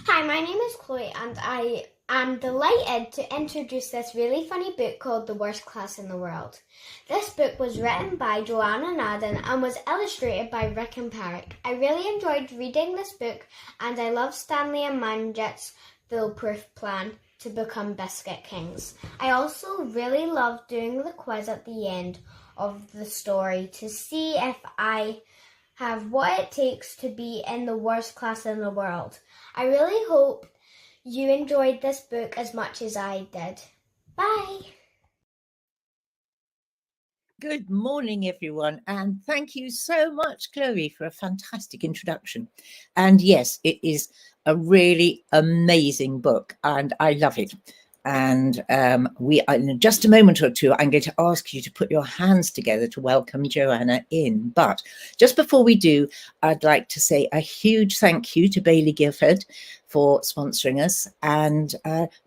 Hi, my name is Chloe and I am delighted to introduce this really funny book called The Worst Class in the World. This book was written by Joanna Nadin and was illustrated by Rick and Parrick. I really enjoyed reading this book and I love Stanley and Manjit's foolproof plan to become Biscuit Kings. I also really loved doing the quiz at the end of the story to see if I have what it takes to be in the worst class in the world. I really hope you enjoyed this book as much as I did. Bye! Good morning, everyone, and thank you so much, Chloe, for a fantastic introduction. And yes, it is a really amazing book, and I love it. And in just a moment or two, I'm going to ask you to put your hands together to welcome Joanna in. But just before we do, I'd like to say a huge thank you to Bailey Gifford for sponsoring us, and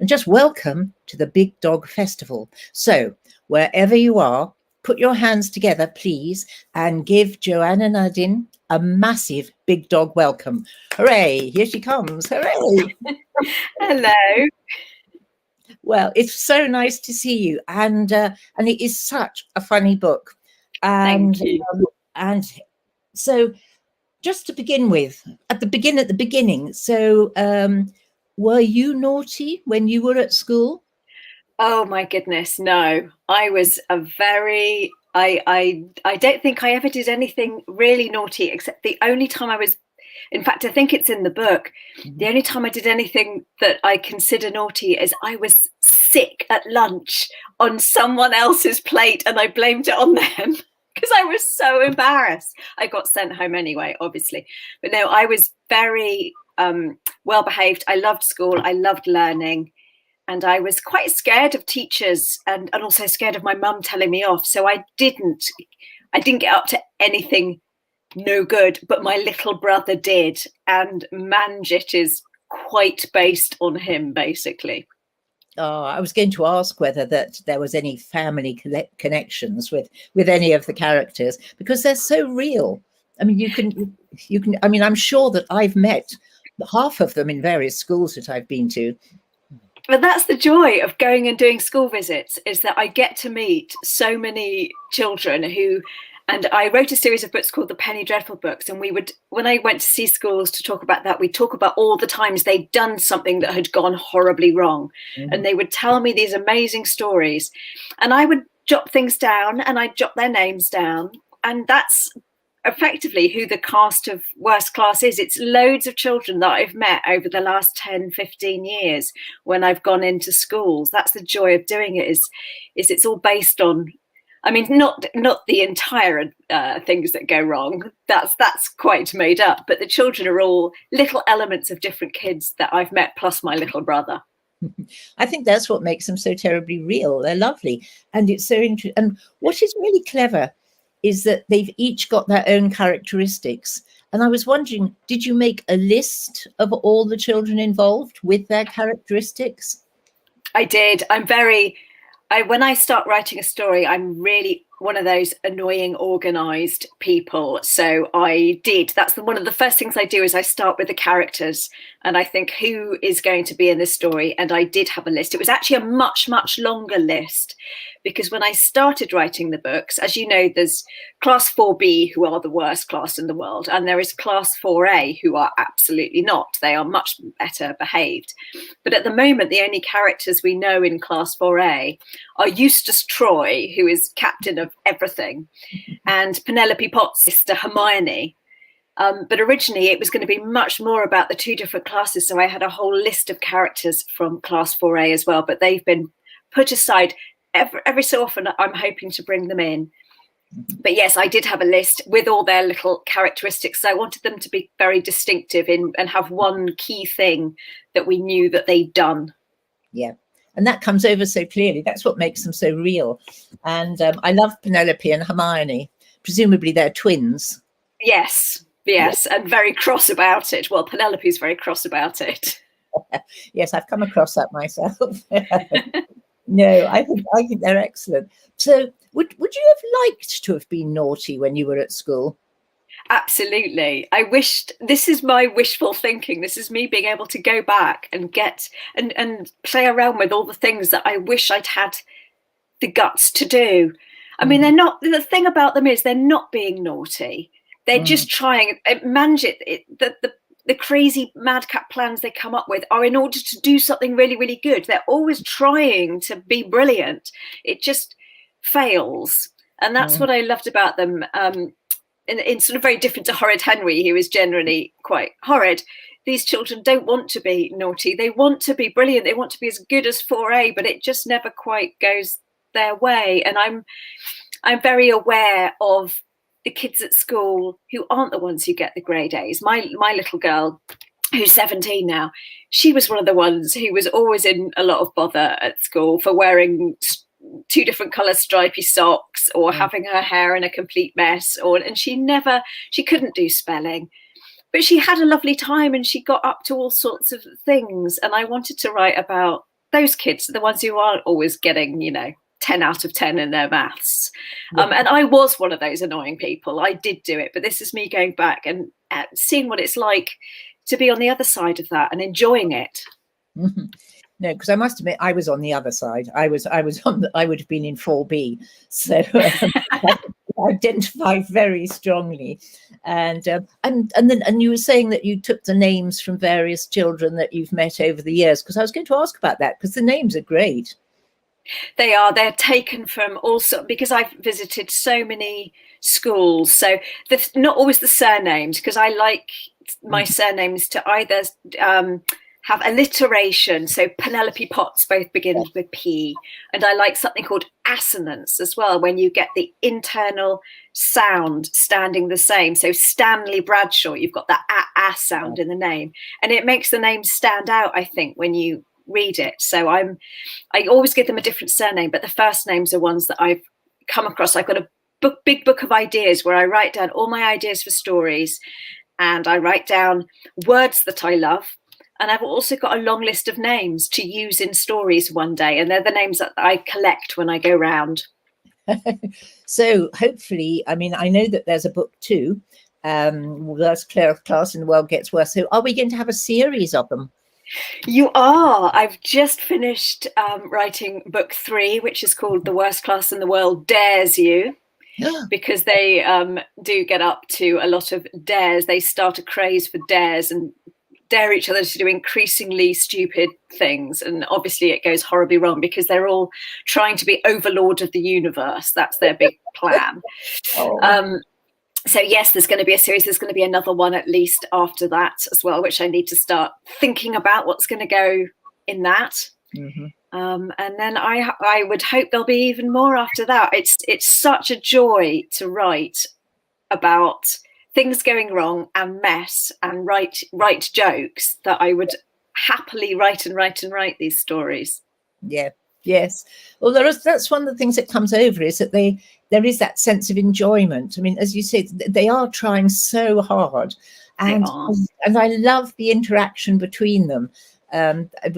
just welcome to the Big Dog Festival. So wherever you are, put your hands together, please, and give Joanna Nadin a massive big dog welcome. Hooray, here she comes, hooray. Hello. Well, it's so nice to see you, and it is such a funny book. And, Thank you. And so, just to begin with, at the beginning. So, were you naughty when you were at school? Oh my goodness, no. I was a very. I don't think I ever did anything really naughty, except the only time I was. In fact, I think it's in the book. The only time I did anything that I consider naughty is I was sick at lunch on someone else's plate and I blamed it on them because I was so embarrassed. I got sent home anyway, obviously. But no, I was very well behaved. I loved school. I loved learning. And I was quite scared of teachers and also scared of my mum telling me off. So I didn't get up to anything no good, but my little brother did, and Manjit is quite based on him, basically. Oh, I was going to ask whether that there was any family connections with any of the characters, because they're so real. I mean, you can. I mean, I'm sure that I've met half of them in various schools that I've been to. But that's the joy of going and doing school visits, is that I get to meet so many children who. And I wrote a series of books called the Penny Dreadful books. And when I went to see schools to talk about that, we'd talk about all the times they'd done something that had gone horribly wrong. Mm-hmm. And they would tell me these amazing stories. And I would jot things down and I'd jot their names down. And that's effectively who the cast of Worst Class is. It's loads of children that I've met over the last 10, 15 years when I've gone into schools. That's the joy of doing it, is it's all based on, I mean, not the entire things that go wrong. That's quite made up. But the children are all little elements of different kids that I've met, plus my little brother. I think that's what makes them so terribly real. They're lovely, and it's so interesting. And what is really clever is that they've each got their own characteristics. And I was wondering, did you make a list of all the children involved with their characteristics? I did. When I start writing a story, I'm really one of those annoying organized people. So I did. That's one of the first things I do, is I start with the characters and I think who is going to be in this story. And I did have a list. It was actually a much, much longer list, because when I started writing the books, as you know, there's class 4B, who are the worst class in the world, and there is class 4A, who are absolutely not. They are much better behaved. But at the moment, the only characters we know in class 4A are Eustace Troy, who is captain of everything, and Penelope Potts' sister Hermione. But originally it was going to be much more about the two different classes. So I had a whole list of characters from class 4A as well, but they've been put aside. Every so often I'm hoping to bring them in. But yes, I did have a list with all their little characteristics. So I wanted them to be very distinctive and have one key thing that we knew that they'd done. Yeah. And that comes over so clearly. That's what makes them so real. And I love Penelope and Hermione. Presumably they're twins. Yes, and very cross about it. Well, Penelope's very cross about it. Yes, I've come across that myself. No, I think they're excellent. So would you have liked to have been naughty when you were at school? Absolutely. I wished, this is my wishful thinking. This is me being able to go back and get and play around with all the things that I wish I'd had the guts to do. I mean, they're not, the thing about them is they're not being naughty. They're just trying. Manjit, the crazy madcap plans they come up with are in order to do something really, really good. They're always trying to be brilliant. It just fails. And that's what I loved about them. In sort of very different to Horrid Henry, who is generally quite horrid. These children don't want to be naughty. They want to be brilliant. They want to be as good as 4A, but it just never quite goes their way. And I'm very aware of the kids at school who aren't the ones who get the grade A's. My little girl, who's 17 now, she was one of the ones who was always in a lot of bother at school for wearing 2 different colour stripy socks or having her hair in a complete mess, and she couldn't do spelling, but she had a lovely time and she got up to all sorts of things. And I wanted to write about those kids, the ones who aren't always getting 10 out of 10 in their maths. And I was one of those annoying people. I did do it, but this is me going back and seeing what it's like to be on the other side of that and enjoying it. No, because I must admit, I was on the other side. I would have been in 4B, so I identify very strongly. And you were saying that you took the names from various children that you've met over the years, because I was going to ask about that, because the names are great. They are. They're taken from also, because I've visited so many schools. So not always the surnames, because I like my surnames to either have alliteration. So Penelope Potts both begin with P. And I like something called assonance as well, when you get the internal sound standing the same. So Stanley Bradshaw, you've got that a sound in the name. And it makes the name stand out, I think, when you read it. So I always give them a different surname, but the first names are ones that I've come across. I've got a big book of ideas where I write down all my ideas for stories, and I write down words that I love. And I've also got a long list of names to use in stories one day, and they're the names that I collect when I go round. So hopefully, I mean, I know that there's a book too. Worst class in the world gets worse. So are we going to have a series of them? You are. I've just finished writing book 3, which is called The Worst Class in the World Dares You, because they do get up to a lot of dares. They start a craze for dares and dare each other to do increasingly stupid things. And obviously it goes horribly wrong because they're all trying to be overlord of the universe. That's their big plan. So yes, there's going to be a series. There's going to be another one at least after that as well, which I need to start thinking about what's going to go in that. And then I would hope there'll be even more after that. It's such a joy to write about things going wrong and mess and write jokes that I would happily write these stories. Yeah. Yes. Well, that's one of the things that comes over, is that there is that sense of enjoyment. I mean, as you said, they are trying so hard, and I love the interaction between them.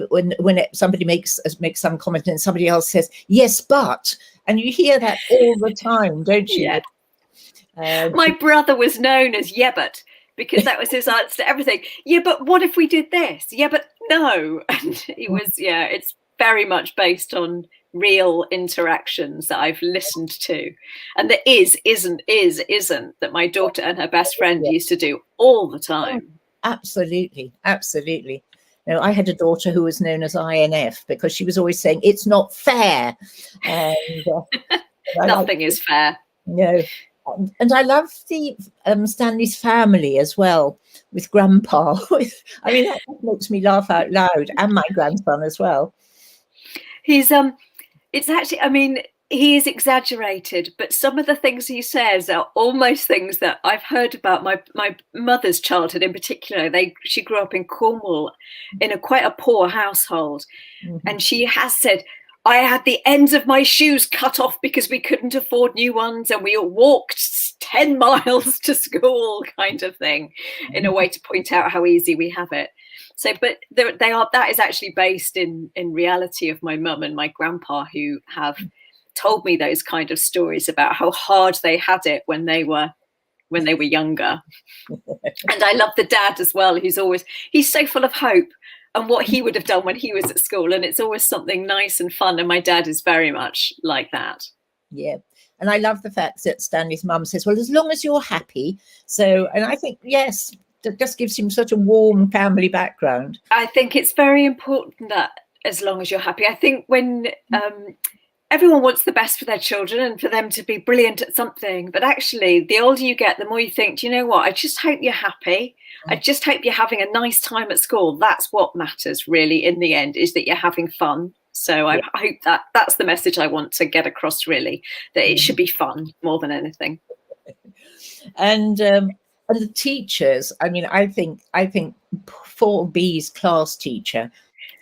When somebody makes some comment and somebody else says, yes, but, and you hear that all the time, don't you? Yeah. My brother was known as Yebbert, because that was his answer to everything. Yeah, but what if we did this? Yeah, but no. And he was, it's very much based on real interactions that I've listened to. And the isn't that my daughter and her best friend used to do all the time. Absolutely. Absolutely. No, I had a daughter who was known as INF because she was always saying, it's not fair. And nothing is fair. No. And I love the Stanley's family as well, with Grandpa. I mean, that makes me laugh out loud, and my grandson as well. He's it's actually, I mean, he is exaggerated, but some of the things he says are almost things that I've heard about my mother's childhood in particular. She grew up in Cornwall in quite a poor household, and she has said, I had the ends of my shoes cut off because we couldn't afford new ones, and we all walked 10 miles to school, kind of thing, in a way to point out how easy we have it. So, but that is actually based in reality of my mum and my grandpa, who have told me those kind of stories about how hard they had it when they were when they were younger. And I love the dad as well, he's so full of hope and what he would have done when he was at school. And it's always something nice and fun. And my dad is very much like that. Yeah. And I love the fact that Stanley's mum says, well, as long as you're happy. So, and I think, yes, that just gives him such a warm family background. I think it's very important that as long as you're happy. I think when everyone wants the best for their children and for them to be brilliant at something, but actually the older you get, the more you think, do you know what, I just hope you're happy. I just hope you're having a nice time at school. That's what matters really in the end, is that you're having fun. So I hope that's the message I want to get across, really, that it should be fun more than anything. And the teachers, I mean, I think 4B's class teacher,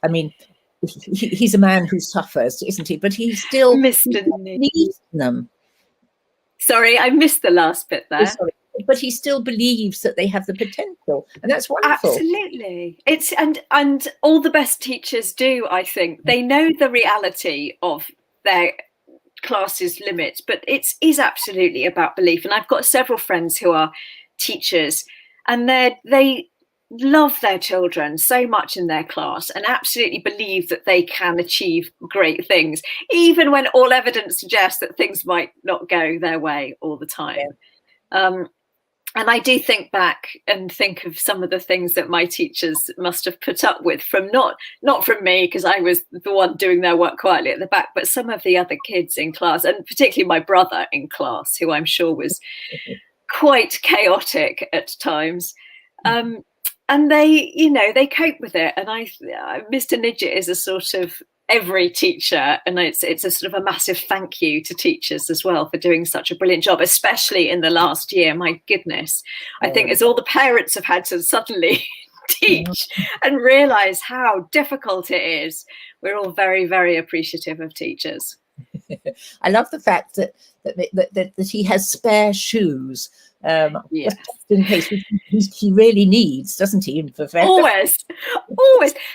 I mean, he's a man who suffers, isn't he? But he still believes in them. Sorry, I missed the last bit there. Sorry. But he still believes that they have the potential, and that's wonderful. Absolutely, it's and all the best teachers do. I think they know the reality of their class's limits, but it is absolutely about belief. And I've got several friends who are teachers, and they love their children so much in their class and absolutely believe that they can achieve great things, even when all evidence suggests that things might not go their way all the time. And I do think back and think of some of the things that my teachers must have put up with, from not from me, because I was the one doing their work quietly at the back, but some of the other kids in class, and particularly my brother in class, who I'm sure was quite chaotic at times. And they cope with it. And Mr. Nidget is a sort of every teacher, and it's a sort of a massive thank you to teachers as well for doing such a brilliant job, especially in the last year. My goodness, I think as all the parents have had to suddenly teach and realize how difficult it is, we're all very, very appreciative of teachers. I love the fact that he has spare shoes. Just in case he really needs, doesn't he? Always.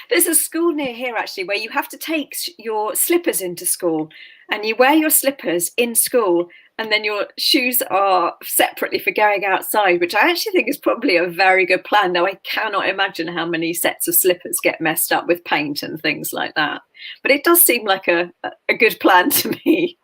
There's a school near here actually where you have to take your slippers into school, and you wear your slippers in school, and then your shoes are separately for going outside, which I actually think is probably a very good plan. Now, I cannot imagine how many sets of slippers get messed up with paint and things like that, but it does seem like a good plan to me.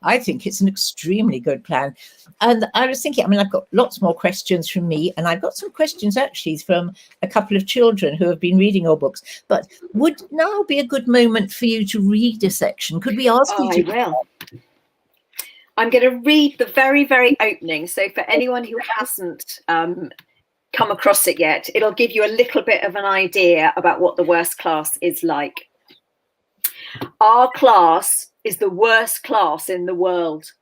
I think it's an extremely good plan. And I was thinking, I mean, I've got lots more questions from me, and I've got some questions actually from a couple of children who have been reading your books. But would now be a good moment for you to read a section? Could we ask you to? I will. I'm going to read the very, very opening. So for anyone who hasn't come across it yet, it'll give you a little bit of an idea about what the worst class is like. Our class is the worst class in the world.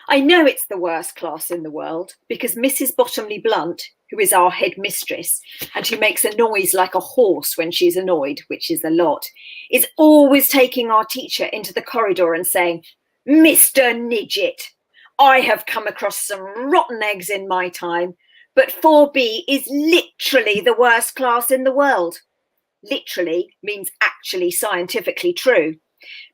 I know it's the worst class in the world because Mrs. Bottomley-Blunt, who is our head mistress and who makes a noise like a horse when she's annoyed, which is a lot, is always taking our teacher into the corridor and saying, "Mr. Nidget, I have come across some rotten eggs in my time, but 4B is literally the worst class in the world." Literally means actually scientifically true.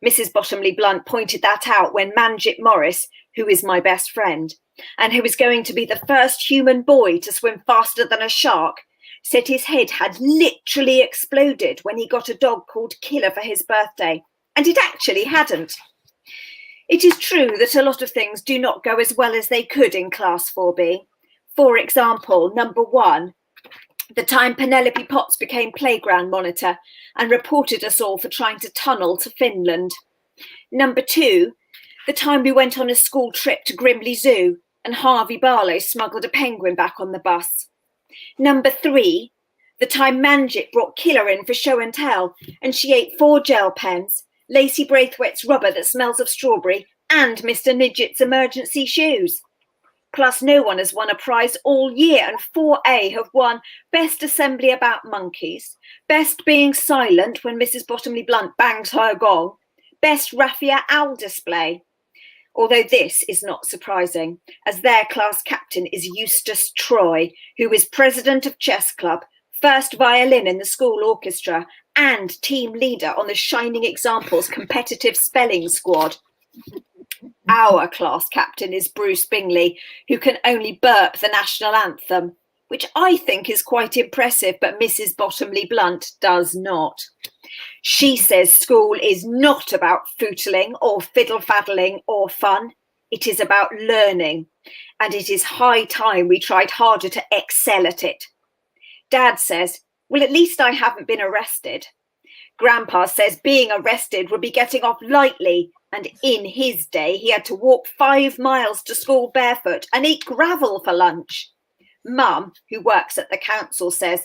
Mrs. Bottomley-Blunt pointed that out when Manjit Morris, who is my best friend, and who was going to be the first human boy to swim faster than a shark, said his head had literally exploded when he got a dog called Killer for his birthday, and it actually hadn't. It is true that a lot of things do not go as well as they could in Class 4B. For example, number 1, the time Penelope Potts became playground monitor and reported us all for trying to tunnel to Finland. Number 2, the time we went on a school trip to Grimley Zoo and Harvey Barlow smuggled a penguin back on the bus. Number 3, the time Manjit brought Killer in for show and tell and she ate 4 gel pens, Lacey Braithwaite's rubber that smells of strawberry, and Mr. Nidget's emergency shoes. Plus, no one has won a prize all year, and 4A have won Best Assembly About Monkeys, Best Being Silent when Mrs. Bottomley-Blunt bangs her gong, Best Raffia Owl Display. Although this is not surprising, as their class captain is Eustace Troy, who is president of chess club, first violin in the school orchestra, and team leader on the Shining Examples competitive spelling squad. our class captain is Bruce Bingley, who can only burp the national anthem, which I think is quite impressive, but Mrs. Bottomley-Blunt does not. She says school is not about footling or fiddle-faddling or fun. It is about learning, and it is high time we tried harder to excel at it. Dad says, well, at least I haven't been arrested. Grandpa says being arrested would be getting off lightly, and in his day he had to walk 5 miles to school barefoot and eat gravel for lunch. Mum, who works at the council, says,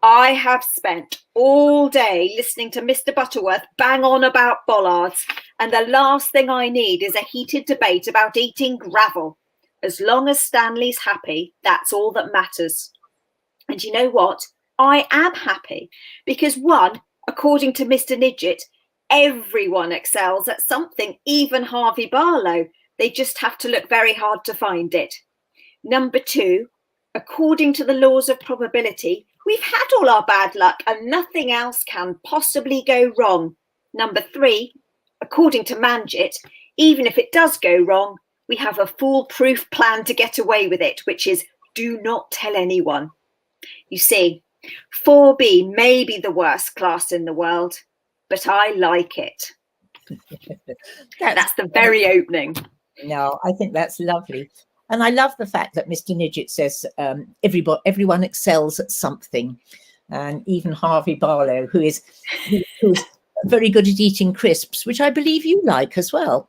I have spent all day listening to Mr. Butterworth bang on about bollards, and the last thing I need is a heated debate about eating gravel. As long as Stanley's happy, that's all that matters. And you know what? I am happy because, one, according to Mr. Nidgett, everyone excels at something, even Harvey Barlow. They just have to look very hard to find it. Number 2, according to the laws of probability, we've had all our bad luck and nothing else can possibly go wrong. Number 3, according to Manjit, even if it does go wrong, we have a foolproof plan to get away with it, which is do not tell anyone. You see, 4B may be the worst class in the world, but I like it. That's the very opening. No, I think that's lovely. And I love the fact that Mr. Nidgett says everyone excels at something. And even Harvey Barlow, who's very good at eating crisps, which I believe you like as well.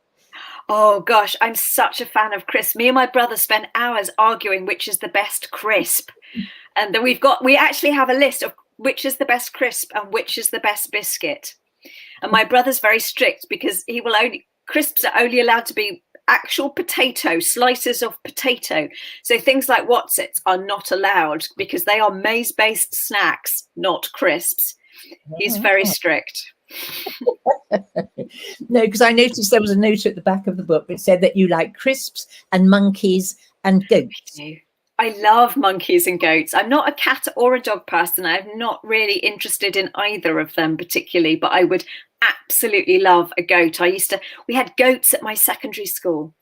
Oh, gosh, I'm such a fan of crisps. Me and my brother spend hours arguing which is the best crisp. And then we actually have a list of which is the best crisp and which is the best biscuit. And my brother's very strict because crisps are only allowed to be actual potato, slices of potato. So things like Wotsits are not allowed because they are maize-based snacks, not crisps. He's very strict. No, because I noticed there was a note at the back of the book that said that you like crisps and monkeys and goats. I love monkeys and goats. I'm not a cat or a dog person. I'm not really interested in either of them particularly, but I would absolutely love a goat. We had goats at my secondary school,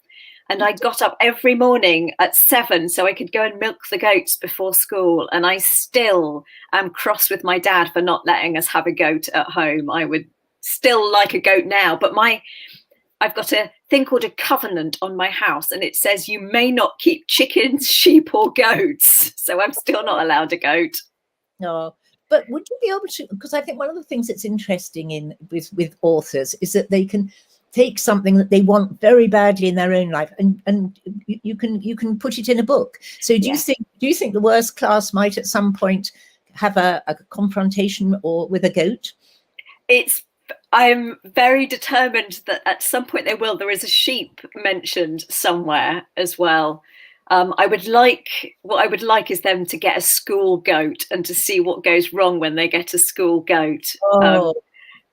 and I got up every morning at 7 so I could go and milk the goats before school. And I still am cross with my dad for not letting us have a goat at home. I would still like a goat now, but I've got a thing called a covenant on my house, and it says you may not keep chickens, sheep or goats. So I'm still not allowed a goat. No, but would you be able to, because I think one of the things that's interesting with authors is that they can take something that they want very badly in their own life and you can put it in a book. So do you think the worst class might at some point have a confrontation with a goat? I'm very determined that at some point they will. There is a sheep mentioned somewhere as well. What I would like is them to get a school goat and to see what goes wrong when they get a school goat.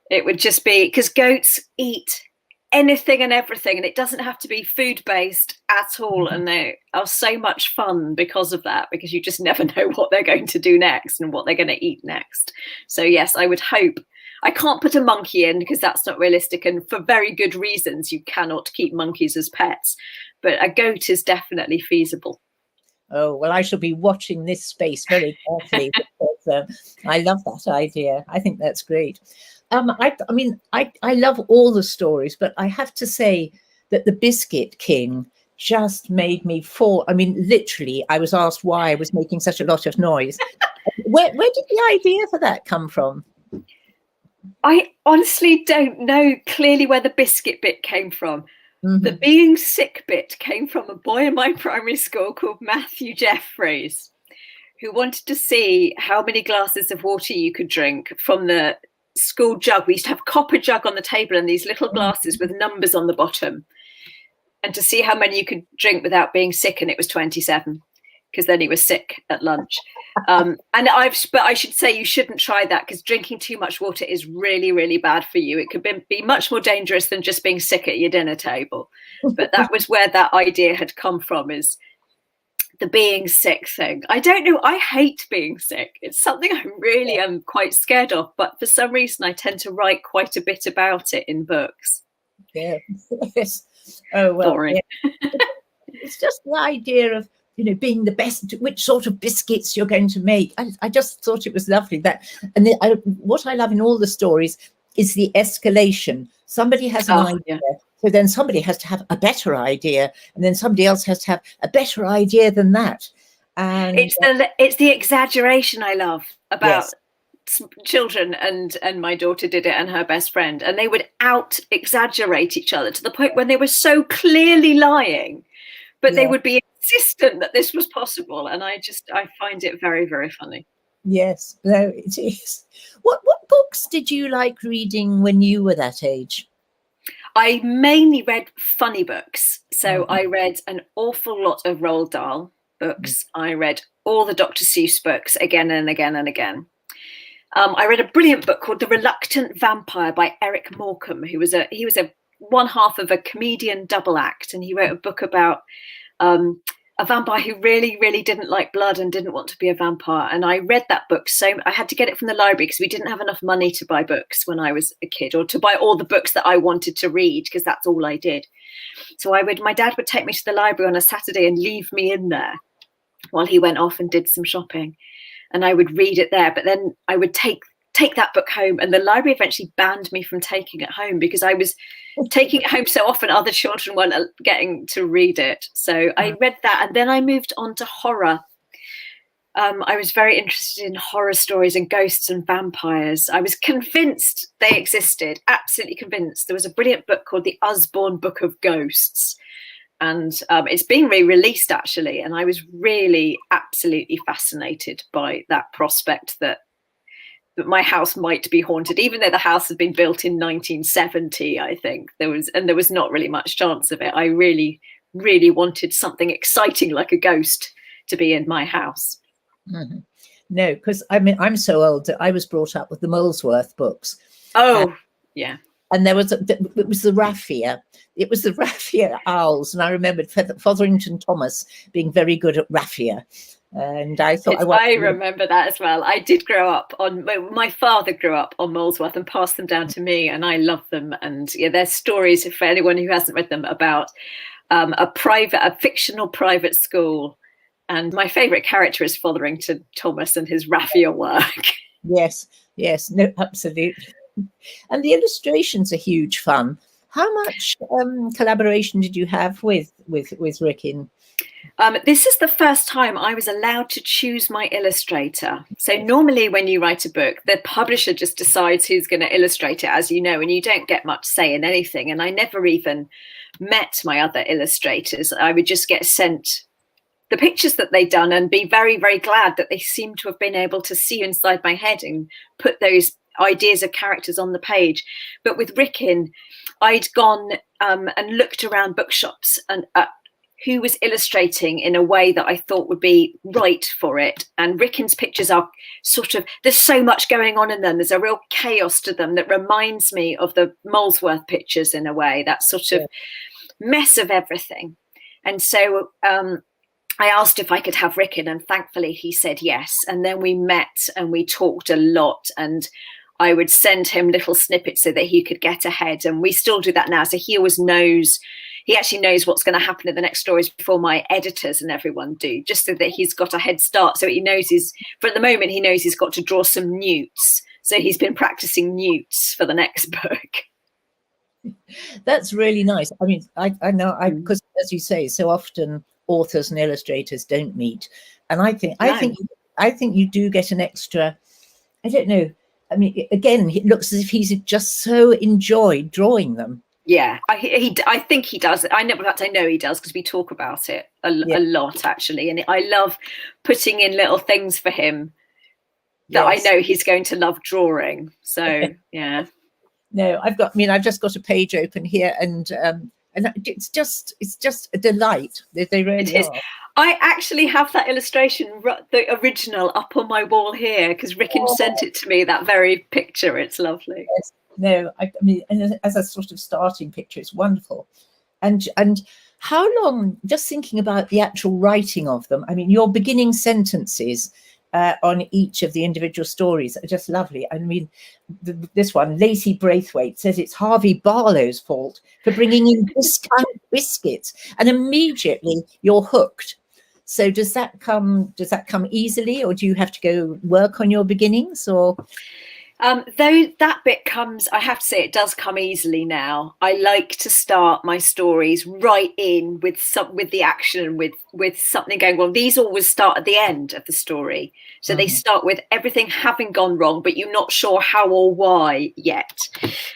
It would just be because goats eat anything and everything, and it doesn't have to be food based at all. And they are so much fun because of that, because you just never know what they're going to do next and what they're going to eat next. So yes, I would hope. I can't put a monkey in because that's not realistic, and for very good reasons you cannot keep monkeys as pets, but a goat is definitely feasible. Oh, well, I shall be watching this space very carefully because I love that idea. I think that's great. I love all the stories, but I have to say that the Biscuit King just made me fall. I mean, literally, I was asked why I was making such a lot of noise. Where did the idea for that come from? I honestly don't know clearly where the biscuit bit came from. The being sick bit came from a boy in my primary school called Matthew Jeffreys, who wanted to see how many glasses of water you could drink from the school jug. We used to have a copper jug on the table and these little glasses with numbers on the bottom, and to see how many you could drink without being sick. And it was 27, because then he was sick at lunch. But I should say you shouldn't try that, because drinking too much water is really, really bad for you. It could be much more dangerous than just being sick at your dinner table. But that was where that idea had come from, is the being sick thing. I don't know. I hate being sick. It's something I really am quite scared of. But for some reason, I tend to write quite a bit about it in books. Yeah. Yes. Oh, well, Boring. yeah. It's just the idea of, being the best, which sort of biscuits you're going to make. I just thought it was lovely that, and what I love in all the stories is the escalation. Somebody has an idea, Yeah. so then somebody has to have a better idea, and then somebody else has to have a better idea than that. And it's the exaggeration I love about children, and my daughter did it, and her best friend, and they would out exaggerate each other to the point when they were so clearly lying, but they would be insistent that this was possible, and I find it very, very funny. Yes, no, it is. What books did you like reading when you were that age? I mainly read funny books, so I read an awful lot of Roald Dahl books. I read all the Dr. Seuss books again and again and again. I read a brilliant book called The Reluctant Vampire by Eric Morecambe, he was a one half of a comedian double act, and he wrote a book about a vampire who really, really didn't like blood and didn't want to be a vampire. And I read that book, so I had to get it from the library because we didn't have enough money to buy books when I was a kid, or to buy all the books that I wanted to read, because that's all I did. So my dad would take me to the library on a Saturday and leave me in there while he went off and did some shopping, and I would read it there. But then I would take that book home, and the library eventually banned me from taking it home because I was taking it home so often other children weren't getting to read it. So I read that, and then I moved on to horror. I was very interested in horror stories and ghosts and vampires. I was convinced they existed, absolutely convinced. There was a brilliant book called The Usborne Book of Ghosts, and it's been re-released actually, and I was really absolutely fascinated by that prospect that my house might be haunted, even though the house had been built in 1970. I think there was not really much chance of it. I really, really wanted something exciting like a ghost to be in my house. Mm-hmm. No, because I'm so old that I was brought up with the Molesworth books. Oh, yeah. And it was the raffia. It was the raffia owls, and I remembered Fotherington Thomas being very good at raffia. And I thought I remember that as well. I did grow up on, my father grew up on Molesworth and passed them down to me, and I love them. And yeah, there's stories for anyone who hasn't read them about a fictional private school. And my favourite character is Fotherington Thomas and his raffia work. Yes, no, absolutely. And the illustrations are huge fun. How much collaboration did you have with Ricken? This is the first time I was allowed to choose my illustrator. So normally when you write a book, the publisher just decides who's going to illustrate it, as you know, and you don't get much say in anything. And I never even met my other illustrators. I would just get sent the pictures that they'd done and be very, very glad that they seemed to have been able to see inside my head and put those ideas of characters on the page. But with Ricken, I'd gone and looked around bookshops and who was illustrating in a way that I thought would be right for it. And Ricken's pictures are sort of, there's so much going on in them. There's a real chaos to them that reminds me of the Molesworth pictures in a way, that sort of mess of everything. And so I asked if I could have Ricken, and thankfully he said yes. And then we met and we talked a lot, and I would send him little snippets so that he could get ahead. And we still do that now. So he always knows, he actually knows what's going to happen in the next stories before my editors and everyone do, just so that he's got a head start. So he knows for the moment, he knows he's got to draw some newts. So he's been practicing newts for the next book. That's really nice. I mean, I know, because as you say, so often authors and illustrators don't meet. And I think you do get an extra, I don't know. I mean, again, it looks as if he's just so enjoyed drawing them. Yeah, I think he does. I know he does, because we talk about it a lot, actually. And I love putting in little things for him that I know he's going to love drawing. So, yeah. No, I've just got a page open here, and it's just a delight. They really are. I actually have that illustration, the original, up on my wall here, because Ricken sent it to me, that very picture. It's lovely. Yes. No, I mean, and as a sort of starting picture, it's wonderful. And how long, just thinking about the actual writing of them, I mean, your beginning sentences, on each of the individual stories are just lovely. I mean, this one, Lacey Braithwaite, says it's Harvey Barlow's fault for bringing in discount biscuits, and immediately you're hooked. So does that come easily, or do you have to go work on your beginnings? Or though that bit comes, I have to say, it does come easily now. I like to start my stories right in with the action, with something going on. These always start at the end of the story, so they start with everything having gone wrong, but you're not sure how or why yet.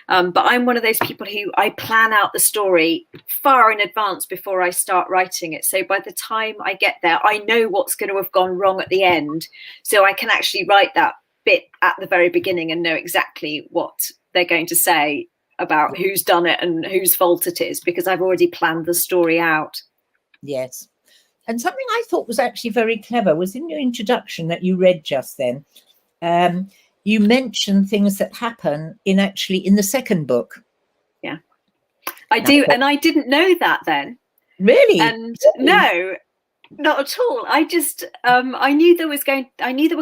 But I'm one of those people who I plan out the story far in advance before I start writing it. So by the time I get there, I know what's going to have gone wrong at the end, so I can actually write that bit at the very beginning and know exactly what they're going to say about who's done it and whose fault it is, because I've already planned the story out. Yes. And something I thought was actually very clever was in your introduction that you read just then. You mentioned things that happen in the second book. Yeah, I do. And I didn't know that then. Really? And no, not at all. I just I knew there were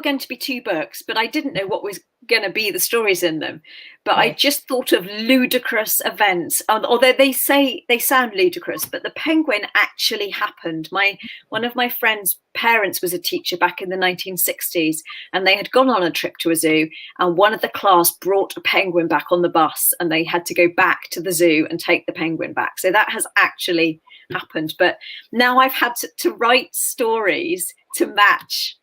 going to be 2 books, but I didn't know what was going to be the stories in them. But I just thought of ludicrous events, although they sound ludicrous, but the penguin actually happened. One of my friend's parents was a teacher back in the 1960s, and they had gone on a trip to a zoo, and one of the class brought a penguin back on the bus, and they had to go back to the zoo and take the penguin back. So that has actually happened. But now I've had to write stories to match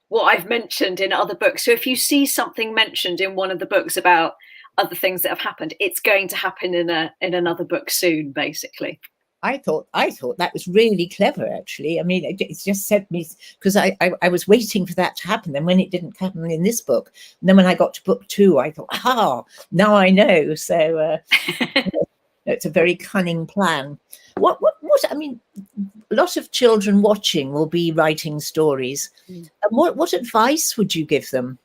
what I've mentioned in other books. So if you see something mentioned in one of the books about other things that have happened, it's going to happen in another book soon, basically. I thought that was really clever, actually. I mean, it just sent me, because I was waiting for that to happen. And when it didn't happen in this book, and then when I got to book 2, I thought, now I know. So it's a very cunning plan. What I mean, a lot of children watching will be writing stories. And what advice would you give them?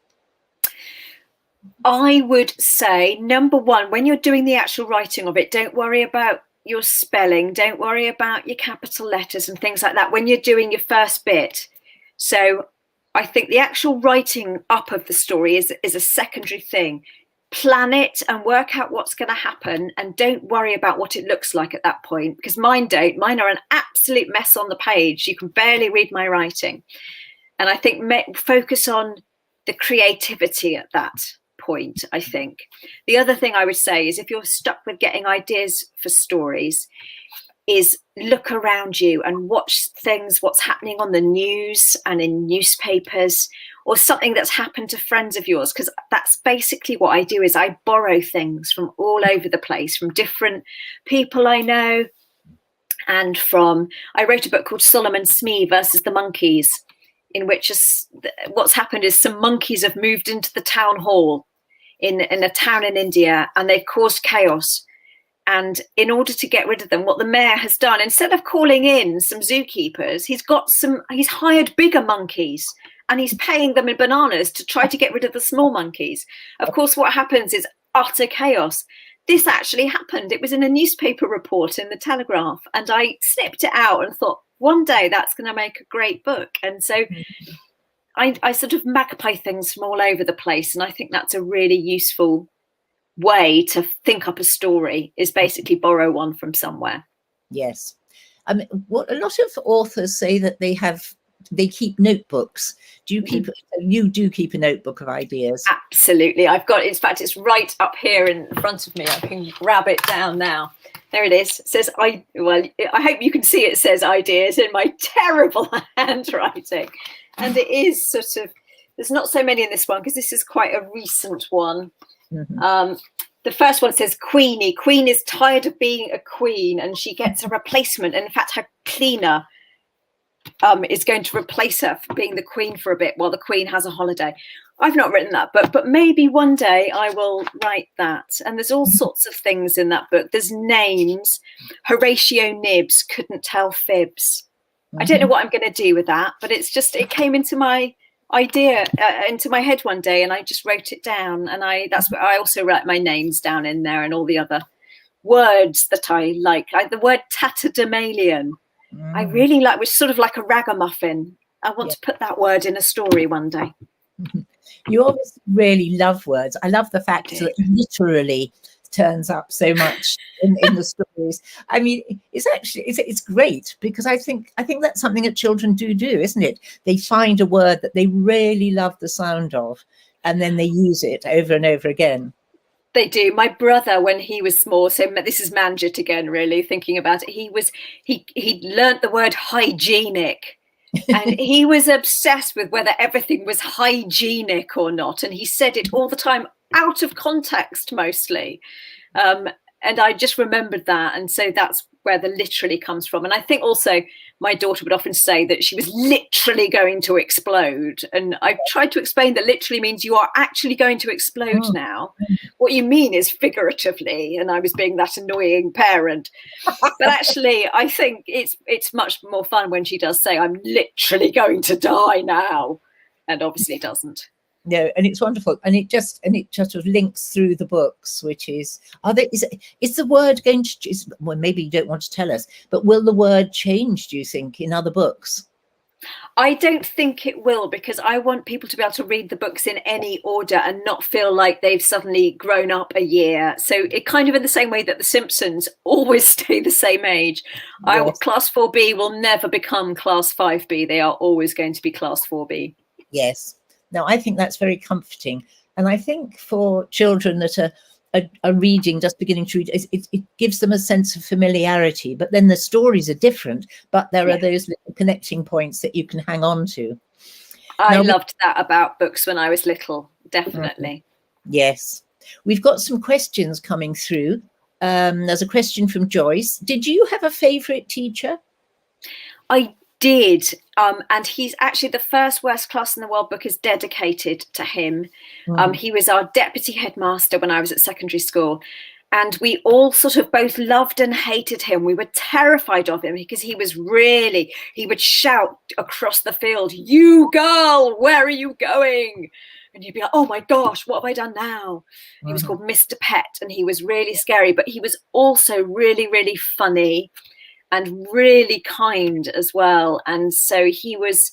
I would say, number one, when you're doing the actual writing of it, don't worry about your spelling, don't worry about your capital letters and things like that when you're doing your first bit. So I think the actual writing up of the story is a secondary thing. Plan it and work out what's going to happen, and don't worry about what it looks like at that point, because mine are an absolute mess on the page. You can barely read my writing. And I think focus on the creativity at that point. I think the other thing I would say is, if you're stuck with getting ideas for stories, is look around you and watch what's happening on the news and in newspapers, or something that's happened to friends of yours, because that's basically what I do. Is I borrow things from all over the place, from different people I know, and I wrote a book called Solomon Smee versus the Monkeys, in which what's happened is some monkeys have moved into the town hall in a town in India, and they've caused chaos. And in order to get rid of them, what the mayor has done, instead of calling in some zookeepers, he's hired bigger monkeys, and he's paying them in bananas to try to get rid of the small monkeys. Of course, what happens is utter chaos. This actually happened. It was in a newspaper report in the Telegraph, and I snipped it out and thought, one day that's going to make a great book. And so I sort of magpie things from all over the place, and I think that's a really useful way to think up a story, is basically borrow one from somewhere. Yes. I mean, what a lot of authors say that they keep notebooks. Do you keep you do keep a notebook of ideas? Absolutely. I've got, in fact, it's right up here in front of me. I can grab it down now. There it is. It says I hope you can see it says ideas in my terrible handwriting. And it is sort of, there's not so many in this one because this is quite a recent one. The first one says Queenie. Queen is tired of being a queen and she gets a replacement. And in fact, her cleaner is going to replace her for being the queen for a bit while the queen has a holiday. I've not written that book, but maybe one day I will write that. And there's all sorts of things in that book. There's names. Horatio Nibbs couldn't tell fibs. I don't know what I'm going to do with that, but it's just, it came into my idea, into my head one day, and I just wrote it down. And that's where I also write my names down in there and all the other words that I like the word tatterdemalion. I really like, which is sort of like a ragamuffin. I want to put that word in a story one day. You always really love words. I love the fact that literally turns up so much in the stories. I mean, it's great, because I think that's something that children do, isn't it? They find a word that they really love the sound of, and then they use it over and over again. They do. My brother, when he was small, so this is Manjit again, really thinking about it. He learnt the word hygienic, and he was obsessed with whether everything was hygienic or not. And he said it all the time, out of context mostly. And I just remembered that. And so that's where the literally comes from. And I think also my daughter would often say that she was literally going to explode. And I tried to explain that literally means you are actually going to explode now. What you mean is figuratively. And I was being that annoying parent. But actually, I think it's much more fun when she does say, I'm literally going to die now. And obviously doesn't. No, and it's wonderful, and it just sort of links through the books, which is, is the word going to, well, maybe you don't want to tell us, but will the word change, do you think, in other books? I don't think it will, because I want people to be able to read the books in any order and not feel like they've suddenly grown up a year. So it kind of in the same way that The Simpsons always stay the same age. Yes. Class 4B will never become Class 5B. They are always going to be Class 4B. Yes. Now, I think that's very comforting. And I think for children that are reading, just beginning to read, it gives them a sense of familiarity. But then the stories are different, but there are those little connecting points that you can hang on to. I loved that about books when I was little, definitely. Yes. We've got some questions coming through. There's a question from Joyce. Did you have a favourite teacher? I did, and he's actually the first Worst Class in the World book is dedicated to him. He was our deputy headmaster when I was at secondary school, and we all sort of both loved and hated him. We were terrified of him because he would shout across the field, "You girl, where are you going?" And you'd be like, oh my gosh, what have I done now? He was called Mr. Pet, and he was really scary, but he was also really, really funny and really kind as well. And so he was,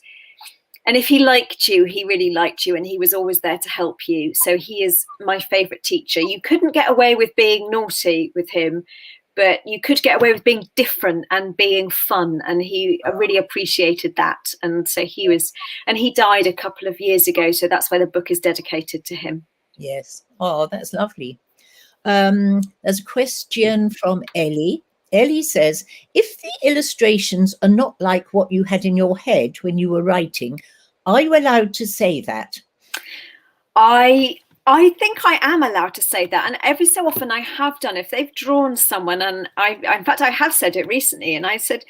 and if he liked you, he really liked you, and he was always there to help you. So he is my favourite teacher. You couldn't get away with being naughty with him, but you could get away with being different and being fun. And he really appreciated that. And so he was, and he died a couple of years ago. So that's why the book is dedicated to him. Yes. Oh, that's lovely. There's a question from Ellie. Ellie says, if the illustrations are not like what you had in your head when you were writing, are you allowed to say that? I think I am allowed to say that. And every so often I have done, if they've drawn someone, and in fact, I have said it recently, and I said,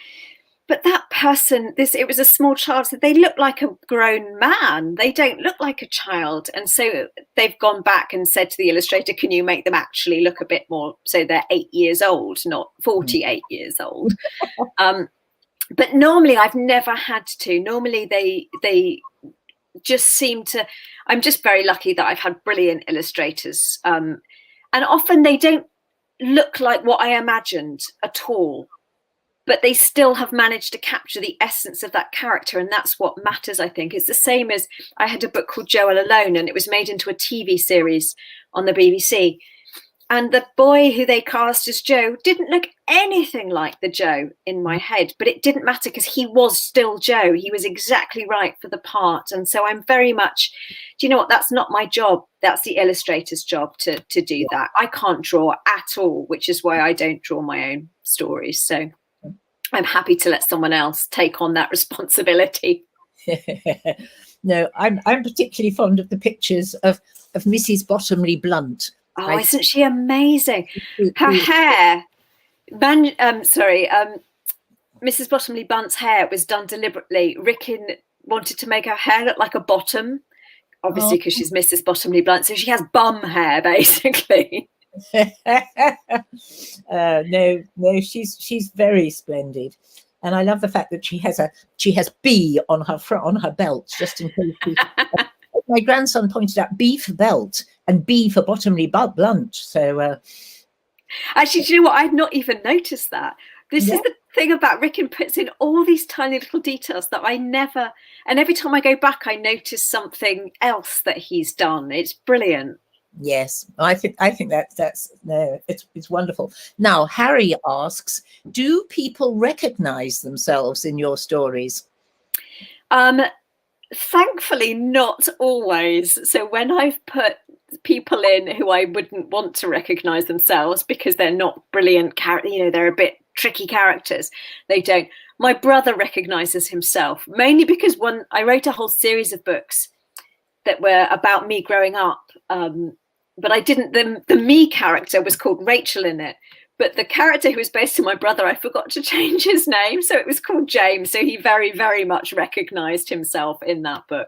but that person, it was a small child, so they look like a grown man. They don't look like a child. And so they've gone back and said to the illustrator, can you make them actually look a bit more, so they're 8 years old, not 48 years old. But normally I've never had to. Normally they just seem to, I'm just very lucky that I've had brilliant illustrators. And often they don't look like what I imagined at all, but they still have managed to capture the essence of that character. And that's what matters, I think. It's the same as I had a book called Joe All Alone, and it was made into a TV series on the BBC. And the boy who they cast as Joe didn't look anything like the Joe in my head, but it didn't matter because he was still Joe. He was exactly right for the part. And so I'm very much, do you know what? That's not my job. That's the illustrator's job to do that. I can't draw at all, which is why I don't draw my own stories. So I'm happy to let someone else take on that responsibility. No, I'm particularly fond of the pictures of Mrs. Bottomley-Blunt. Oh, isn't she amazing? Her hair, Mrs. Bottomley-Blunt's hair was done deliberately. Rickon wanted to make her hair look like a bottom, obviously because she's Mrs. Bottomley-Blunt, so she has bum hair basically. No, she's very splendid, and I love the fact that she has B on her belt, just in case. My grandson pointed out B for belt and B for Bottomley-Blunt. So actually, do you know what? I'd not even noticed that. This is thing about Rickon puts in all these tiny little details that I never, and every time I go back, I notice something else that he's done. It's brilliant. Yes, I think that's no, it's wonderful. Now, Harry asks, do people recognize themselves in your stories? Thankfully, not always. So when I've put people in who I wouldn't want to recognize themselves because they're not brilliant characters, you know, they're a bit tricky characters, they don't. My brother recognizes himself, mainly because I wrote a whole series of books that were about me growing up. But I didn't, the me character was called Rachel in it. But the character who was based on my brother, I forgot to change his name. So it was called James. So he very, very much recognized himself in that book.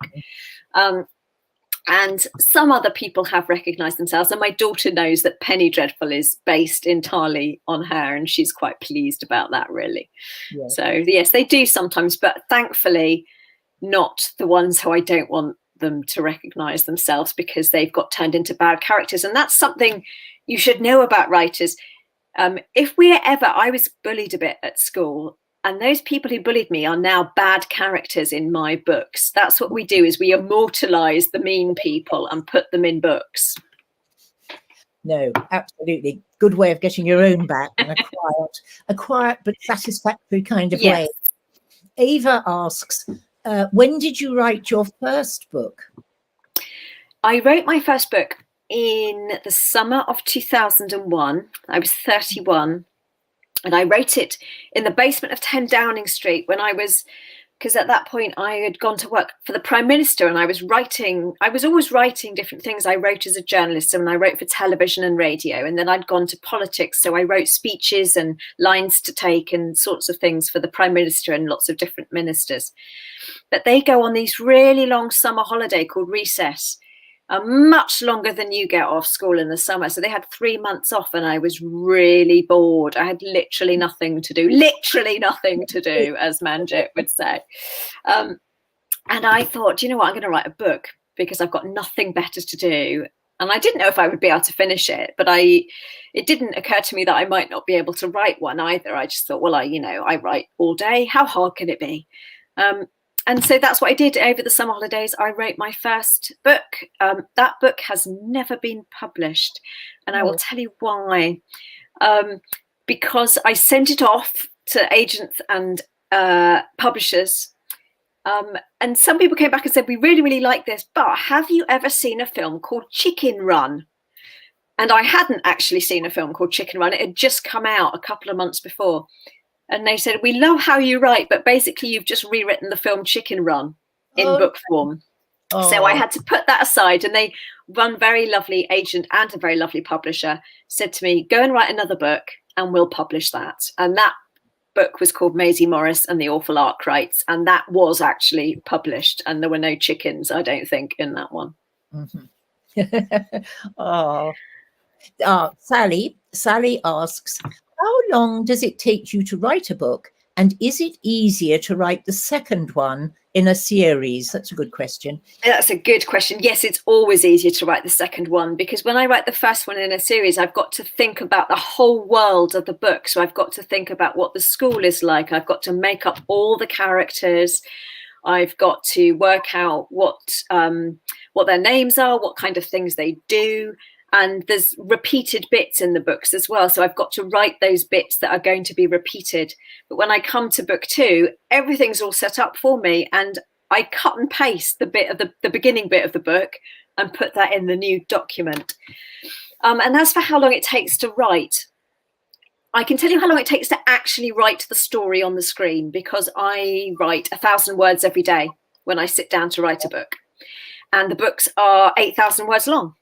And some other people have recognized themselves. And my daughter knows that Penny Dreadful is based entirely on her. And she's quite pleased about that, really. Yeah. So, yes, they do sometimes. But thankfully, not the ones who I don't want them to recognize themselves because they've got turned into bad characters. And that's something you should know about writers. I was bullied a bit at school, and those people who bullied me are now bad characters in my books. That's what we do, is we immortalize the mean people and put them in books. No, absolutely. Good way of getting your own back in a quiet but satisfactory kind of way. Ava asks, when did you write your first book? I wrote my first book in the summer of 2001. I was 31, and I wrote it in the basement of 10 Downing Street because at that point I had gone to work for the Prime Minister, and I was always writing different things. I wrote as a journalist, and I wrote for television and radio, and then I'd gone to politics. So I wrote speeches and lines to take and sorts of things for the Prime Minister and lots of different ministers. But they go on these really long summer holiday called recess, much longer than you get off school in the summer. So they had 3 months off, and I was really bored. I had literally nothing to do, as Manjit would say. And I thought, you know what, I'm going to write a book because I've got nothing better to do. And I didn't know if I would be able to finish it, but it didn't occur to me that I might not be able to write one either. I just thought, well, I write all day. How hard can it be? And so that's what I did over the summer holidays. I wrote my first book. That book has never been published. And I will tell you why. Because I sent it off to agents and publishers. And some people came back and said, we really, really like this, but have you ever seen a film called Chicken Run? And I hadn't actually seen a film called Chicken Run. It had just come out a couple of months before. And they said, we love how you write, but basically you've just rewritten the film Chicken Run in book form. Oh. So I had to put that aside. And they, one very lovely agent and a very lovely publisher, said to me, go and write another book and we'll publish that. And that book was called Maisie Morris and the Awful Arkwrights. And that was actually published. And there were no chickens, I don't think, in that one. Mm-hmm. Sally asks, how long does it take you to write a book? And is it easier to write the second one in a series? That's a good question. That's a good question. Yes, it's always easier to write the second one, because when I write the first one in a series, I've got to think about the whole world of the book. So I've got to think about what the school is like. I've got to make up all the characters. I've got to work out what their names are, what kind of things they do. And there's repeated bits in the books as well. So I've got to write those bits that are going to be repeated. But when I come to book 2, everything's all set up for me. And I cut and paste the bit of the beginning bit of the book and put that in the new document. And as for how long it takes to write, I can tell you how long it takes to actually write the story on the screen, because I write 1,000 words every day when I sit down to write a book. And the books are 8,000 words long.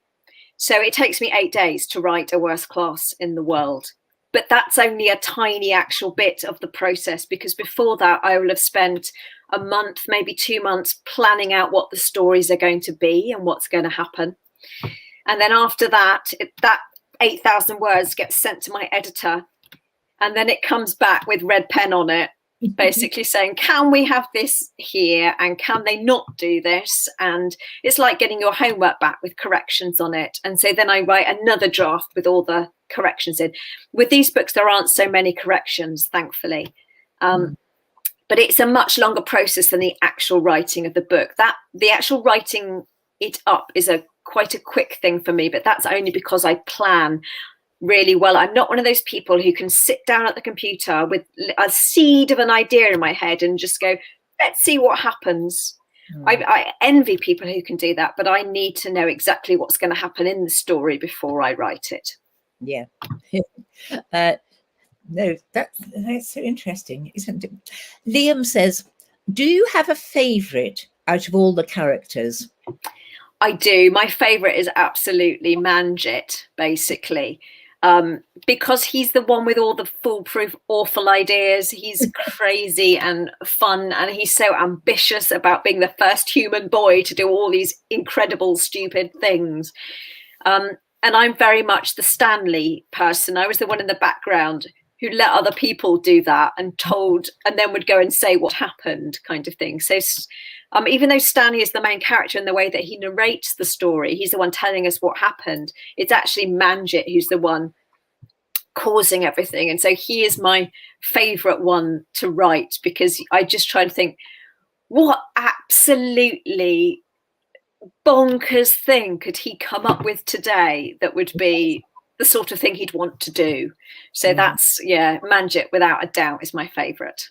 So it takes me 8 days to write A Worst Class in the World. But that's only a tiny actual bit of the process, because before that, I will have spent a month, maybe 2 months, planning out what the stories are going to be and what's going to happen. And then after that, that 8,000 words gets sent to my editor. And then it comes back with red pen on it, basically saying, can we have this here? And can they not do this? And it's like getting your homework back with corrections on it. And so then I write another draft with all the corrections in. With these books, there aren't so many corrections, thankfully. But it's a much longer process than the actual writing of the book. That the actual writing it up is quite a quick thing for me, but that's only because I plan really well. I'm not one of those people who can sit down at the computer with a seed of an idea in my head and just go, let's see what happens. I envy people who can do that, but I need to know exactly what's going to happen in the story before I write it. Yeah. No, that's so interesting, isn't it? Liam says, do you have a favourite out of all the characters? I do. My favourite is absolutely Manjit, basically. Because he's the one with all the foolproof, awful ideas. He's crazy and fun, and he's so ambitious about being the first human boy to do all these incredible, stupid things. And I'm very much the Stanley person. I was the one in the background who let other people do that and then would go and say what happened, kind of thing. So even though Stanley is the main character in the way that he narrates the story, he's the one telling us what happened. It's actually Manjit who's the one causing everything. And so he is my favourite one to write, because I just try to think, what absolutely bonkers thing could he come up with today that would be the sort of thing he'd want to do. So that's, Manjit without a doubt is my favourite.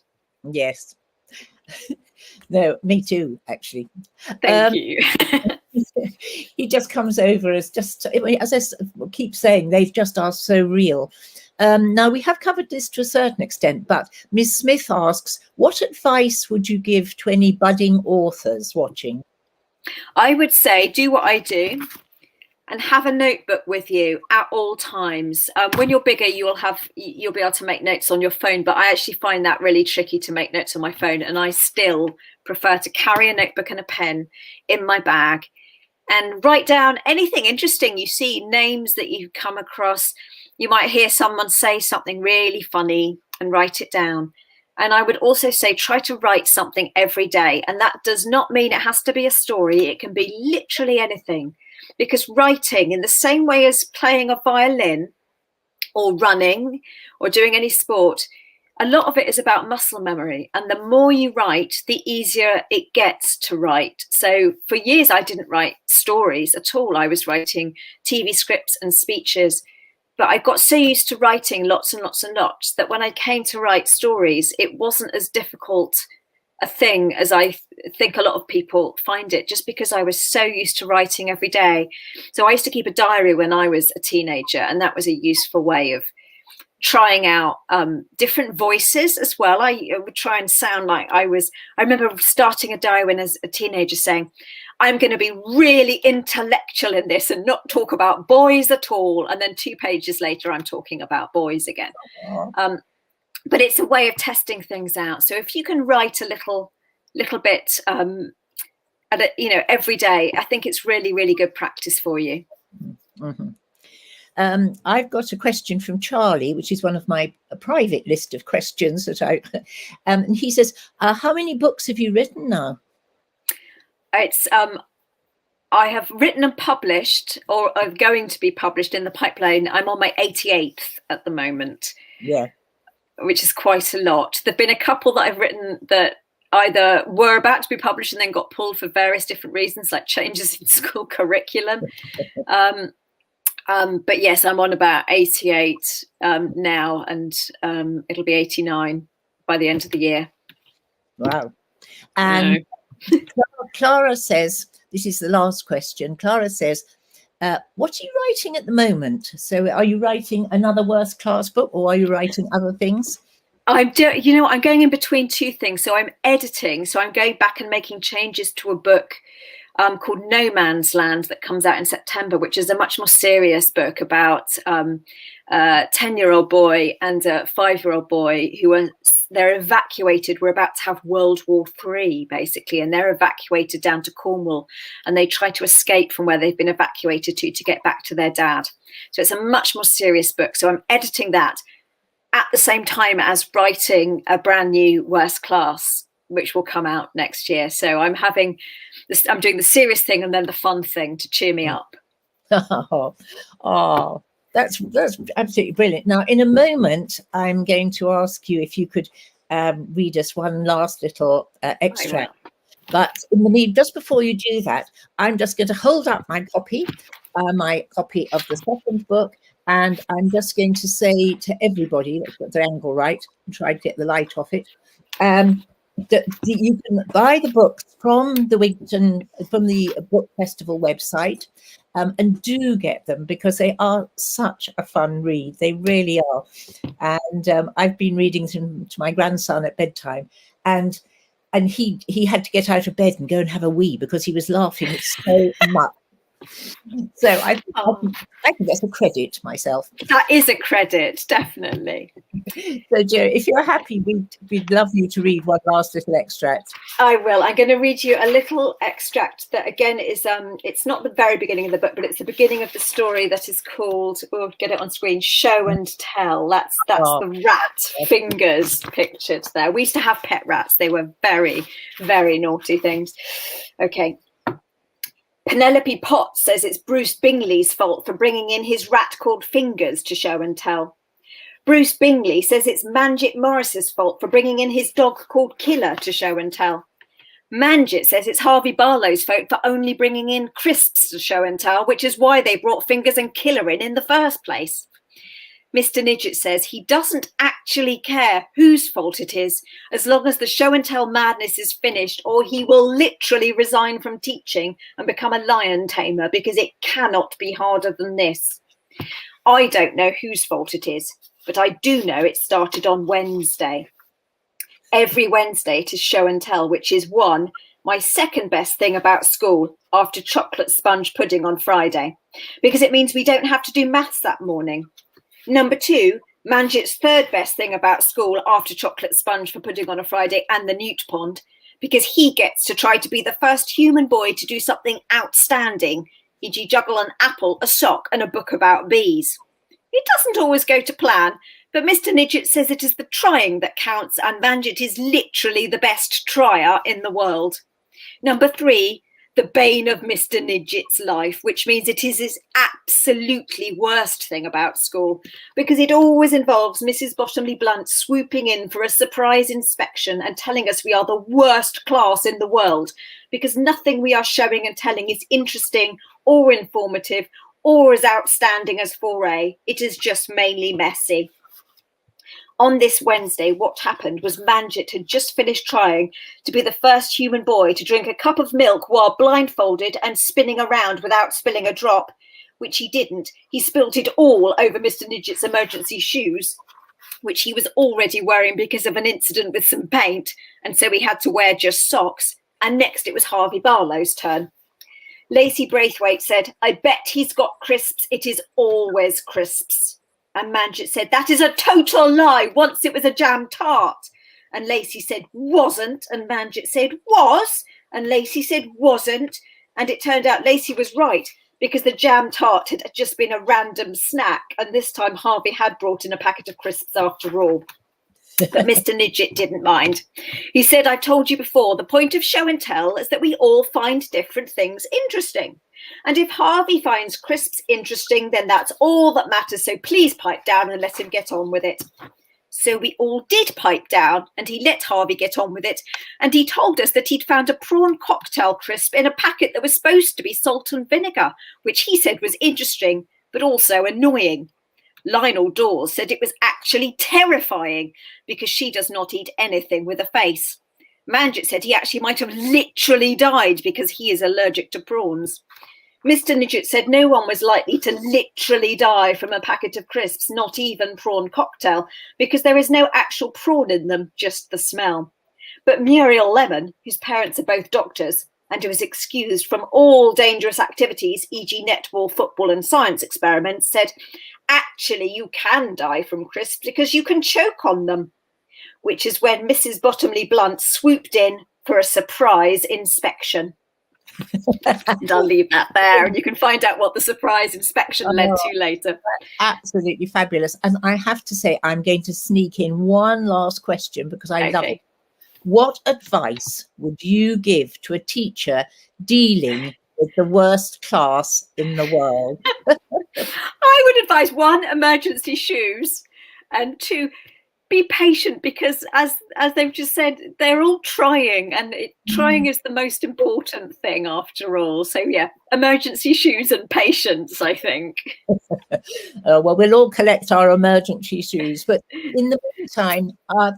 Yes. No, me too, actually. Thank you. He just comes over as just, as I keep saying, they've just are so real. Now, we have covered this to a certain extent, but Ms. Smith asks, what advice would you give to any budding authors watching? I would say do what I do and have a notebook with you at all times. When you're bigger, you'll be able to make notes on your phone, but I actually find that really tricky to make notes on my phone, and I still prefer to carry a notebook and a pen in my bag and write down anything interesting you see, names that you come across. You might hear someone say something really funny and write it down. And I would also say try to write something every day. And that does not mean it has to be a story. It can be literally anything. Because writing, in the same way as playing a violin or running or doing any sport, a lot of it is about muscle memory. And the more you write, the easier it gets to write. So for years, I didn't write stories at all. I was writing TV scripts and speeches. But I got so used to writing lots and lots and lots that when I came to write stories, it wasn't as difficult a thing as I think a lot of people find it, just because I was so used to writing every day. So I used to keep a diary when I was a teenager, and that was a useful way of trying out different voices as well. I would try and sound like I remember starting a diary when I was a teenager saying, I'm going to be really intellectual in this and not talk about boys at all. And then 2 pages later, I'm talking about boys again. But it's a way of testing things out. So if you can write a little bit every day, I think it's really, really good practice for you. Mm-hmm. I've got a question from Charlie, which is one of my private list of questions that and he says, how many books have you written now? It's I have written and published, or are going to be published in the pipeline. I'm on my 88th at the moment. Yeah. Which is quite a lot. There've been a couple that I've written that either were about to be published and then got pulled for various different reasons, like changes in school curriculum. But yes, I'm on about 88 now, and it'll be 89 by the end of the year. Wow. And Clara says, this is the last question. Clara says, what are you writing at the moment? So are you writing another worst class book, or are you writing other things? I'm going in between 2 things. So I'm editing. So I'm going back and making changes to a book called No Man's Land that comes out in September, which is a much more serious book about a 10-year-old boy and a 5-year-old boy they're evacuated. We're about to have World War III, basically, and they're evacuated down to Cornwall, and they try to escape from where they've been evacuated to get back to their dad. So it's a much more serious book. So I'm editing that at the same time as writing a brand new Worst Class, which will come out next year. So I'm doing the serious thing and then the fun thing to cheer me up. Oh, that's absolutely brilliant. Now, in a moment, I'm going to ask you if you could read us one last little extract. But in the mean, just before you do that, I'm just going to hold up my copy of the second book, and I'm just going to say to everybody, let's get the angle right and try to get the light off it, that you can buy the books from the Book Festival website, and do get them, because they are such a fun read. They really are. And I've been reading them to my grandson at bedtime, and he had to get out of bed and go and have a wee because he was laughing so much. So I think that's a credit myself. That is a credit, definitely. So, Jo, if you're happy, we'd love you to read one last little extract. I will. I'm going to read you a little extract that, again, is it's not the very beginning of the book, but it's the beginning of the story that is called, we'll get it on screen, Show and Tell. That's the rat fingers pictured there. We used to have pet rats. They were very, very naughty things. Okay. Penelope Potts says it's Bruce Bingley's fault for bringing in his rat called Fingers to show and tell. Bruce Bingley says it's Manjit Morris's fault for bringing in his dog called Killer to show and tell. Manjit says it's Harvey Barlow's fault for only bringing in Crisps to show and tell, which is why they brought Fingers and Killer in the first place. Mr. Nidget says he doesn't actually care whose fault it is, as long as the show and tell madness is finished, or he will literally resign from teaching and become a lion tamer, because it cannot be harder than this. I don't know whose fault it is, but I do know it started on Wednesday. Every Wednesday it is show and tell, which is my second best thing about school after chocolate sponge pudding on Friday, because it means we don't have to do maths that morning. Number 2, Manjit's third best thing about school after chocolate sponge for pudding on a Friday and the newt pond, because he gets to try to be the first human boy to do something outstanding, e.g. juggle an apple, a sock and a book about bees. It doesn't always go to plan, but Mr. Nidget says it is the trying that counts, and Manjit is literally the best trier in the world. Number 3, the bane of Mr. Nidget's life, which means it is his absolutely worst thing about school, because it always involves Mrs. Bottomley-Blunt swooping in for a surprise inspection and telling us we are the worst class in the world, because nothing we are showing and telling is interesting or informative or as outstanding as 4A. It is just mainly messy. On this Wednesday, what happened was Manjit had just finished trying to be the first human boy to drink a cup of milk while blindfolded and spinning around without spilling a drop, which he didn't. He spilt it all over Mr. Nidget's emergency shoes, which he was already wearing because of an incident with some paint, and so he had to wear just socks. And next it was Harvey Barlow's turn. Lacey Braithwaite said, "I bet he's got crisps. It is always crisps." And Manjit said, "That is a total lie. Once it was a jam tart." And Lacey said, "Wasn't." And Manjit said, "Was." And Lacey said, "Wasn't." And it turned out Lacey was right, because the jam tart had just been a random snack. And this time Harvey had brought in a packet of crisps after all. But Mr. Nidget didn't mind. He said, "I've told you before, the point of show and tell is that we all find different things interesting. And if Harvey finds crisps interesting, then that's all that matters. So please pipe down and let him get on with it." So we all did pipe down, and he let Harvey get on with it. And he told us that he'd found a prawn cocktail crisp in a packet that was supposed to be salt and vinegar, which he said was interesting, but also annoying. Lionel Dawes said it was actually terrifying, because she does not eat anything with a face. Manjit said he actually might have literally died because he is allergic to prawns. Mr. Nidget said no one was likely to literally die from a packet of crisps, not even prawn cocktail, because there is no actual prawn in them, just the smell. But Muriel Lemon, whose parents are both doctors, and who was excused from all dangerous activities, e.g. netball, football and science experiments, said, "Actually, you can die from crisps because you can choke on them," which is when Mrs. Bottomley-Blunt swooped in for a surprise inspection. And I'll leave that there, and you can find out what the surprise inspection led to later. Absolutely fabulous. And I have to say, I'm going to sneak in one last question, because I love it. What advice would you give to a teacher dealing with the worst class in the world? I would advise 1, emergency shoes, and 2, be patient, because as they've just said, they're all trying, and trying is the most important thing after all. So yeah, emergency shoes and patience, I think. Well, we'll all collect our emergency shoes, but in the meantime,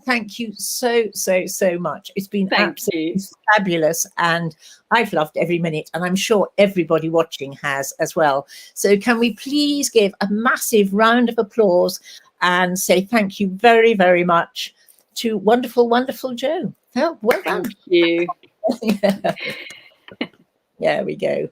thank you so much. It's been absolutely fabulous, and I've loved every minute, and I'm sure everybody watching has as well. So can we please give a massive round of applause and say thank you very, very much to wonderful Jo. Oh, well done. Thank you. Yeah. There we go.